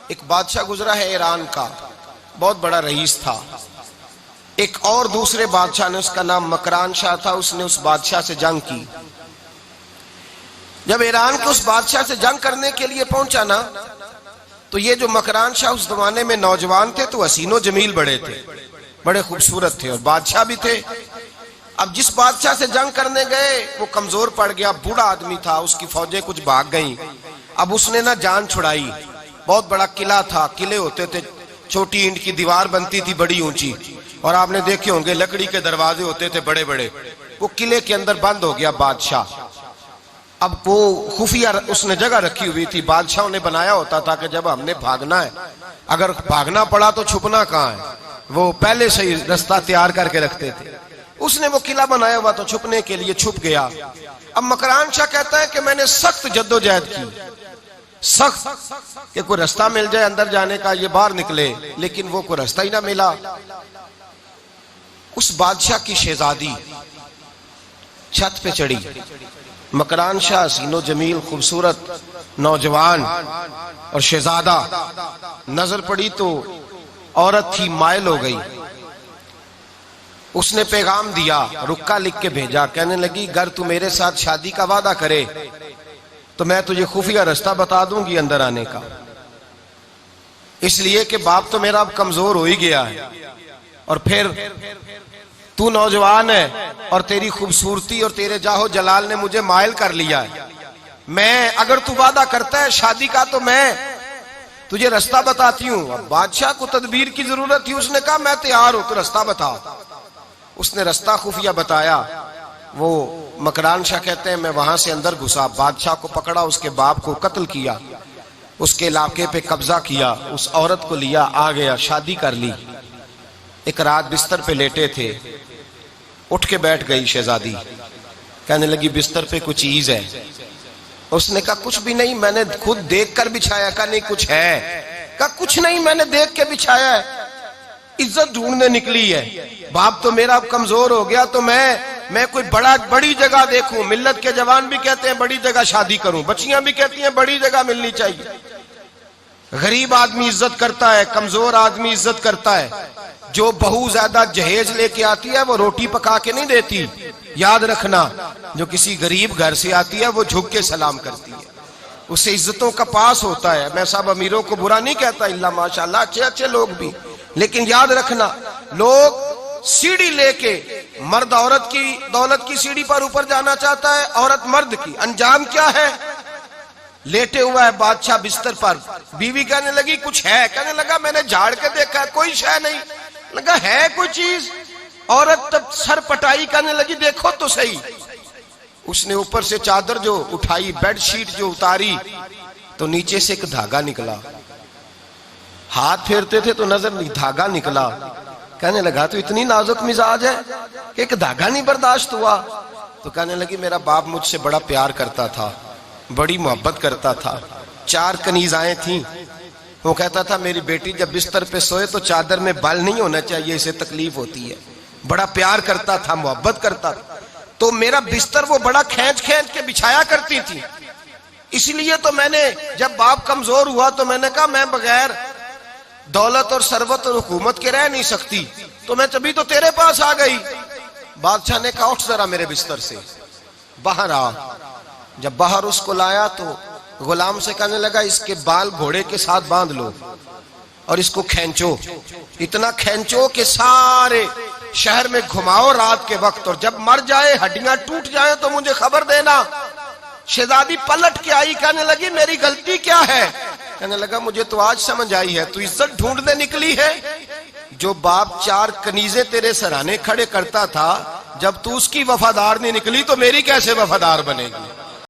ایک بادشاہ گزرا ہے ایران کا، بہت بڑا رئیس تھا. ایک اور دوسرے بادشاہ نے، اس کا نام مکران شاہ تھا، اس نے اس بادشاہ سے جنگ کی. جب ایران کے اس بادشاہ سے جنگ کرنے کے لیے پہنچا نا، تو یہ جو مکران شاہ اس زمانے میں نوجوان تھے تو حسین و جمیل بڑے تھے، بڑے خوبصورت تھے، اور بادشاہ بھی تھے. اب جس بادشاہ سے جنگ کرنے گئے وہ کمزور پڑ گیا، بوڑھا آدمی تھا، اس کی فوجیں کچھ بھاگ گئیں. اب اس نے نا جان چھڑائی. بہت بڑا قلعہ تھا، قلعے ہوتے تھے، چھوٹی اینٹ کی دیوار بنتی تھی بڑی اونچی، اور آپ نے دیکھے ہوں گے لکڑی کے دروازے ہوتے تھے بڑے بڑے. وہ قلعے کے اندر بند ہو گیا بادشاہ. اب وہ خفیہ اس نے جگہ رکھی ہوئی تھی، بادشاہوں نے بنایا ہوتا تھا کہ جب ہم نے بھاگنا ہے، اگر بھاگنا پڑا تو چھپنا کہاں ہے، وہ پہلے سے ہی رستہ تیار کر کے رکھتے تھے. اس نے وہ قلعہ بنایا ہوا تو چھپنے کے لیے چھپ گیا. اب مکران شاہ کہتا ہے کہ میں نے سخت جدوجہد کی، سخت، کہ کوئی رستہ مل جائے اندر جانے کا، یہ باہر نکلے، لیکن وہ کوئی رستہ ہی نہ ملا. اس بادشاہ کی شہزادی چھت پہ چڑھی. مکران شاہ حسین و جمیل، خوبصورت نوجوان اور شہزادہ، نظر پڑی تو عورت تھی، مائل ہو گئی. اس نے پیغام دیا، رکا لکھ کے بھیجا، کہنے لگی اگر تو میرے ساتھ شادی کا وعدہ کرے تو میں تجھے خفیہ رستہ بتا دوں گی اندر آنے کا. اس لیے کہ باپ تو میرا اب کمزور ہو ہی گیا ہے، اور پھر تو نوجوان ہے، اور تیری خوبصورتی اور تیرے جاہ و جلال نے مجھے مائل کر لیا ہے. میں اگر تو وعدہ کرتا ہے شادی کا تو میں تجھے رستہ بتاتی ہوں. اب بادشاہ کو تدبیر کی ضرورت تھی، اس نے کہا میں تیار ہوں، تو رستہ بتا. اس نے رستہ خفیہ بتایا. وہ مکران شاہ کہتے ہیں میں وہاں سے اندر گھسا، بادشاہ کو پکڑا، اس کے باپ کو قتل کیا، اس کے علاقے پہ قبضہ کیا، اس عورت کو لیا، آ گیا، شادی کر لی. ایک رات بستر پہ لیٹے تھے، اٹھ کے بیٹھ گئی شہزادی، کہنے لگی بستر پہ کچھ چیز ہے. اس نے کہا کچھ بھی نہیں، میں نے خود دیکھ کر بچھایا. کہا نہیں کچھ ہے. کہا کچھ نہیں، میں نے دیکھ کے بچھایا ہے، عزت ڈھونڈنے نکلی ہے. باپ تو میرا اب کمزور ہو گیا، تو میں کوئی بڑی جگہ دیکھوں. ملت کے جوان بھی کہتے ہیں بڑی جگہ شادی کروں، بچیاں بھی کہتی ہیں بڑی جگہ ملنی چاہیے. غریب آدمی عزت کرتا ہے، کمزور آدمی عزت کرتا ہے. جو بہو زیادہ جہیز لے کے آتی ہے وہ روٹی پکا کے نہیں دیتی، یاد رکھنا. جو کسی غریب گھر سے آتی ہے وہ جھک کے سلام کرتی ہے، اسے عزتوں کا پاس ہوتا ہے. میں سب امیروں کو برا نہیں کہتا، اللہ ماشاءاللہ اچھے اچھے لوگ بھی، لیکن یاد رکھنا لوگ سیڑھی لے کے، مرد عورت کی دولت کی سیڑھی پر اوپر جانا چاہتا ہے، عورت مرد کی. انجام کیا ہے؟ لیٹے ہوا ہے بادشاہ بستر پر. بیوی کہنے لگی کچھ ہے. کہنے لگا میں نے جھاڑ کے دیکھا ہے، کوئی شے نہیں. لگا ہے کوئی چیز. عورت تب سر پٹائی، کہنے لگی دیکھو تو صحیح. اس نے اوپر سے چادر جو اٹھائی، بیڈ شیٹ جو اتاری، تو نیچے سے ایک دھاگا نکلا. ہاتھ پھیرتے تھے تو نظر نہیں، دھاگا نکلا. کہنے لگا تو اتنی نازک مزاج ہے کہ ایک دھاگا نہیں برداشت ہوا. تو کہنے لگی میرا باپ مجھ سے بڑا پیار کرتا تھا، بڑی محبت کرتا تھا. 4 کنیزائیں تھیں. وہ کہتا تھا میری بیٹی جب بستر پہ سوئے تو چادر میں بال نہیں ہونا چاہیے، اسے تکلیف ہوتی ہے. بڑا پیار کرتا تھا، محبت کرتا تھا. تو میرا بستر وہ بڑا کھینچ کھینچ کے بچھایا کرتی تھی. اس لیے تو میں نے جب باپ کمزور ہوا تو میں نے کہا میں بغیر دولت اور ثروت اور حکومت کے رہ نہیں سکتی، تو میں تبھی تو تیرے پاس آ گئی. بادشاہ نے کہا اٹھ ذرا میرے بستر سے، باہر آ. جب باہر اس کو لایا تو غلام سے کہنے لگا اس کے بال گھوڑے کے ساتھ باندھ لو اور اس کو کھینچو، اتنا کھینچو کہ سارے شہر میں گھماؤ رات کے وقت، اور جب مر جائے ہڈیاں ٹوٹ جائیں تو مجھے خبر دینا. شہزادی پلٹ کے آئی، کہنے لگی میری غلطی کیا ہے؟ کہنے لگا مجھے تو آج سمجھ آئی ہے، تو عزت ڈھونڈنے نکلی ہے. جو باپ 4 کنیزیں تیرے سرانے کھڑے کرتا تھا، جب تو اس کی وفادار نہیں نکلی تو میری کیسے وفادار بنے گی؟